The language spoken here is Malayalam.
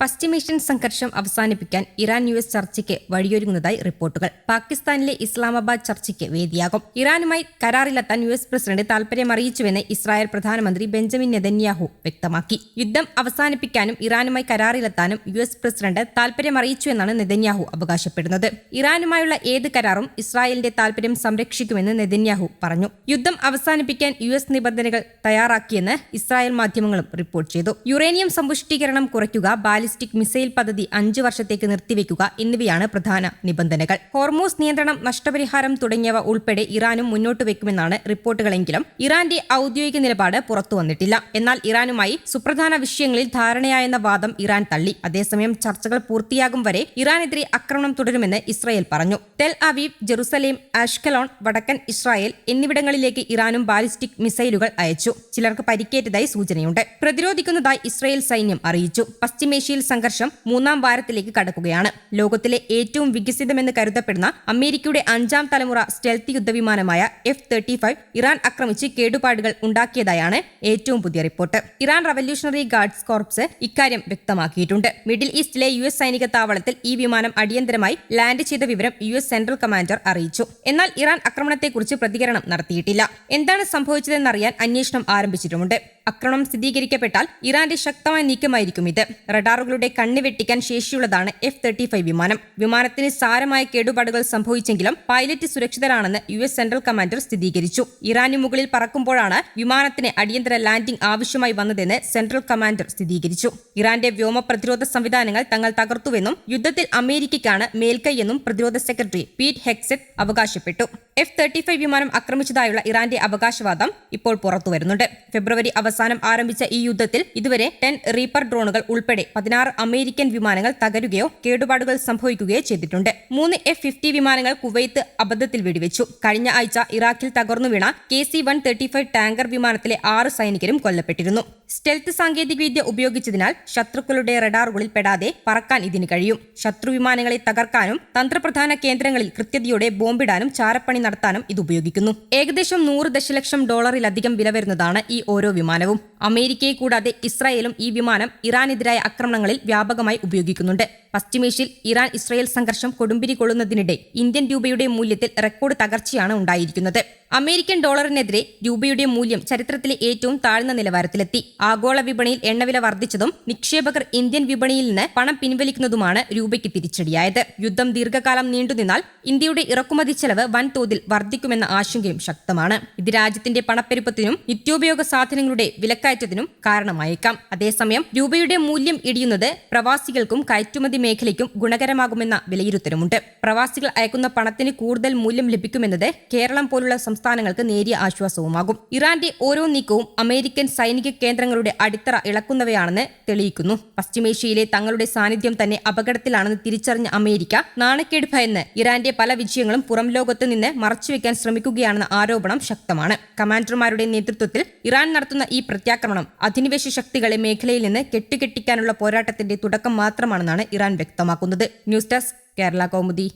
പശ്ചിമേഷ്യൻ സംഘർഷം അവസാനിപ്പിക്കാൻ ഇറാൻ-US ചർച്ചയ്ക്ക് വഴിയൊരുങ്ങുന്നതായി റിപ്പോർട്ടുകൾ. പാകിസ്ഥാനിലെ ഇസ്ലാമാബാദ് ചർച്ചയ്ക്ക് വേദിയാകും. ഇറാനുമായി കരാറിലെത്താൻ US പ്രസിഡന്റ് താൽപര്യമറിയിച്ചുവെന്ന് ഇസ്രായേൽ പ്രധാനമന്ത്രി ബെഞ്ചമിൻ നെതന്യാഹു വ്യക്തമാക്കി. യുദ്ധം അവസാനിപ്പിക്കാനും ഇറാനുമായി കരാറിലെത്താനും US പ്രസിഡന്റ് താൽപര്യമറിയിച്ചുവെന്നാണ് നെതന്യാഹു അവകാശപ്പെടുന്നത്. ഇറാനുമായുള്ള ഏത് കരാറും ഇസ്രായേലിന്റെ താൽപര്യം സംരക്ഷിക്കുമെന്ന് നെതന്യാഹു പറഞ്ഞു. യുദ്ധം അവസാനിപ്പിക്കാൻ US നിബന്ധനകൾ തയ്യാറാക്കിയെന്ന് ഇസ്രായേൽ മാധ്യമങ്ങളും റിപ്പോർട്ട് ചെയ്തു. യുറേനിയം സമ്പുഷ്ടീകരണം കുറയ്ക്കുക, ബാലിസ്റ്റിക് മിസൈൽ പദ്ധതി 5 വർഷത്തേക്ക് നിർത്തിവെക്കുക എന്നിവയാണ് പ്രധാന നിബന്ധനകൾ. ഹോർമൂസ് നിയന്ത്രണം, നഷ്ടപരിഹാരം തുടങ്ങിയവ ഉൾപ്പെടെ ഇറാനും മുന്നോട്ട് വെക്കുമെന്നാണ് റിപ്പോർട്ടുകളെങ്കിലും ഇറാന്റെ ഔദ്യോഗിക നിലപാട് പുറത്തുവന്നിട്ടില്ല. എന്നാൽ ഇറാനുമായി സുപ്രധാന വിഷയങ്ങളിൽ ധാരണയായെന്ന വാദം ഇറാൻ തള്ളി. അതേസമയം ചർച്ചകൾ പൂർത്തിയാകും വരെ ഇറാനെതിരെ ആക്രമണം തുടരുമെന്ന് ഇസ്രായേൽ പറഞ്ഞു. ടെൽ അവീവ്, ജെറുസലേം, ആഷ്കലോൺ, വടക്കൻ ഇസ്രായേൽ എന്നിവിടങ്ങളിലേക്ക് ഇറാനും ബാലിസ്റ്റിക് മിസൈലുകൾ അയച്ചു. ചിലർക്ക് പരിക്കേറ്റതായി സൂചനയുണ്ട്. പ്രതിരോധിക്കുന്നതായി ഇസ്രായേൽ സൈന്യം അറിയിച്ചു. പശ്ചിമേഷ്യയിൽ സംഘർഷം 3-ാം വാരത്തിലേക്ക് കടക്കുകയാണ്. ലോകത്തിലെ ഏറ്റവും വികസിതമെന്ന് കരുതപ്പെടുന്ന അമേരിക്കയുടെ 5ാം തലമുറ സ്റ്റെൽത്ത് യുദ്ധവിമാനമായ F-35 ഇറാൻ ആക്രമിച്ച് കേടുപാടുകൾ ഉണ്ടാക്കിയതായാണ് ഏറ്റവും പുതിയ report. Iran revolutionary guards corps ഇക്കാര്യം വ്യക്തമാക്കിയിട്ടുണ്ട്. മിഡിൽ ഈസ്റ്റിലെ US സൈനിക താവളത്തിൽ ഈ വിമാനം അടിയന്തരമായി ലാൻഡ് ചെയ്ത വിവരം US സെൻട്രൽ കമാൻഡർ അറിയിച്ചു. എന്നാൽ ഇറാൻ ആക്രമണത്തെക്കുറിച്ച് പ്രതികരണം നടത്തിയിട്ടില്ല. എന്താണ് സംഭവിച്ചതെന്നറിയാൻ അന്വേഷണം ആരംഭിച്ചിട്ടുമുണ്ട്. ആക്രമണം സ്ഥിരീകരിക്കപ്പെട്ടാൽ ഇറാന്റെ ശക്തമായ നീക്കമായിരിക്കും ഇത്. റഡാറുകളുടെ കണ്ണ് വെട്ടിക്കാൻ ശേഷിയുള്ളതാണ് F-35 വിമാനം. വിമാനത്തിന് സാരമായ കേടുപാടുകൾ സംഭവിച്ചെങ്കിലും പൈലറ്റ് സുരക്ഷിതരാണെന്ന് US സെൻട്രൽ കമാൻഡർ സ്ഥിരീകരിച്ചു. ഇറാനു മുകളിൽ പറക്കുമ്പോഴാണ് വിമാനത്തിന് അടിയന്തര ലാൻഡിംഗ് ആവശ്യമായി വന്നതെന്ന് സെൻട്രൽ കമാൻഡർ സ്ഥിരീകരിച്ചു. ഇറാന്റെ വ്യോമ പ്രതിരോധ സംവിധാനങ്ങൾ തങ്ങൾ തകർത്തുവെന്നും യുദ്ധത്തിൽ അമേരിക്കയ്ക്കാണ് മേൽക്കൈയെന്നും പ്രതിരോധ സെക്രട്ടറി പീറ്റ് ഹെഗ്സെറ്റ് അവകാശപ്പെട്ടു. F-35 വിമാനം ആക്രമിച്ചതായുള്ള ഇറാന്റെ അവകാശവാദം ഇപ്പോൾ പുറത്തുവരുന്നുണ്ട്. ഫെബ്രുവരി അവസാനം ആരംഭിച്ച ഈ യുദ്ധത്തിൽ ഇതുവരെ 10 റീപ്പർ ഡ്രോണുകൾ ഉൾപ്പെടെ 16 അമേരിക്കൻ വിമാനങ്ങൾ തകരുകയോ കേടുപാടുകൾ സംഭവിക്കുകയോ ചെയ്തിട്ടുണ്ട്. 3 F-50 വിമാനങ്ങൾ കുവൈത്ത് അബദ്ധത്തിൽ വെടിവെച്ചു. കഴിഞ്ഞ ആഴ്ച ഇറാഖിൽ തകർന്നു വീണ KC-135 ടാങ്കർ വിമാനത്തിലെ 6 സൈനികരും കൊല്ലപ്പെട്ടിരുന്നു. സ്റ്റെൽത്ത് സാങ്കേതികവിദ്യ ഉപയോഗിച്ചതിനാൽ ശത്രുക്കളുടെ റഡാറുകളിൽ പെടാതെ പറക്കാൻ ഇതിന് കഴിയും. ശത്രു വിമാനങ്ങളെ തകർക്കാനും തന്ത്രപ്രധാന കേന്ദ്രങ്ങളിൽ കൃത്യതയോടെ ബോംബിടാനും ചാരപ്പണി നടത്താനും ഇത് ഉപയോഗിക്കുന്നു. ഏകദേശം $100 ദശലക്ഷം വില വരുന്നതാണ് ഈ ഓരോ വിമാനവും. അമേരിക്കയെ കൂടാതെ ഇസ്രായേലും ഈ വിമാനം ഇറാനെതിരായ ആക്രമണങ്ങളിൽ വ്യാപകമായി ഉപയോഗിക്കുന്നുണ്ട്. പശ്ചിമേഷ്യയിൽ ഇറാൻ-ഇസ്രായേൽ സംഘർഷം കൊടുമ്പിരി കൊള്ളുന്നതിനിടെ ഇന്ത്യൻ രൂപയുടെ മൂല്യത്തിൽ റെക്കോർഡ് തകർച്ചയാണ് ഉണ്ടായിരിക്കുന്നത്. അമേരിക്കൻ ഡോളറിനെതിരെ രൂപയുടെ മൂല്യം ചരിത്രത്തിലെ ഏറ്റവും താഴ്ന്ന നിലവാരത്തിലെത്തി. ആഗോള വിപണിയിൽ എണ്ണവില വർദ്ധിച്ചതും നിക്ഷേപകർ ഇന്ത്യൻ വിപണിയിൽ നിന്ന് പണം പിൻവലിക്കുന്നതുമാണ് രൂപയ്ക്ക് തിരിച്ചടിയായത്. യുദ്ധം ദീർഘകാലം നീണ്ടുനിന്നാൽ ഇന്ത്യയുടെ ഇറക്കുമതി ചെലവ് വൻതോതിൽ വർദ്ധിക്കുമെന്ന ആശങ്കയും ശക്തമാണ്. ഇത് രാജ്യത്തിന്റെ പണപ്പെരുപ്പത്തിനും നിത്യോപയോഗ സാധനങ്ങളുടെ വിലക്കയറ്റത്തിനും കാരണമായേക്കാം. അതേസമയം രൂപയുടെ മൂല്യം ഇടിയുന്നത് പ്രവാസികൾക്കും കയറ്റുമതി മേഖലയ്ക്കും ഗുണകരമാകുമെന്ന വിലയിരുത്തലുമുണ്ട്. പ്രവാസികൾ അയക്കുന്ന പണത്തിന് കൂടുതൽ മൂല്യം ലഭിക്കുമെന്നത് കേരളം പോലുള്ള സംസ്ഥാനങ്ങൾക്ക് നേരിയ ആശ്വാസവുമാകും. ഇറാന്റെ ഓരോ നീക്കവും അമേരിക്കൻ സൈനിക കേന്ദ്രങ്ങളുടെ അടിത്തറ ഇളക്കുന്നവയാണെന്ന് തെളിയിക്കുന്നു. പശ്ചിമേഷ്യയിലെ തങ്ങളുടെ സാന്നിധ്യം തന്നെ അപകടത്തിലാണെന്ന് തിരിച്ചറിഞ്ഞ അമേരിക്ക നാണക്കേട് ഭയന്ന് ഇറാന്റെ പല വിജയങ്ങളും പുറം ലോകത്ത് നിന്ന് മറച്ചുവെക്കാൻ ശ്രമിക്കുകയാണെന്ന ആരോപണം ശക്തമാണ്. കമാൻഡർമാരുടെ നേതൃത്വത്തിൽ ഇറാൻ നടത്തുന്ന ഈ പ്രത്യാക്രമണം അധിനിവേശ ശക്തികളെ മേഖലയിൽ നിന്ന് കെട്ടുകെട്ടിക്കാനുള്ള പോരാട്ടത്തിന്റെ തുടക്കം മാത്രമാണെന്നാണ് ഇറാൻ വ്യക്തമാക്കുന്നത്. News desk, Kerala Kaumudi.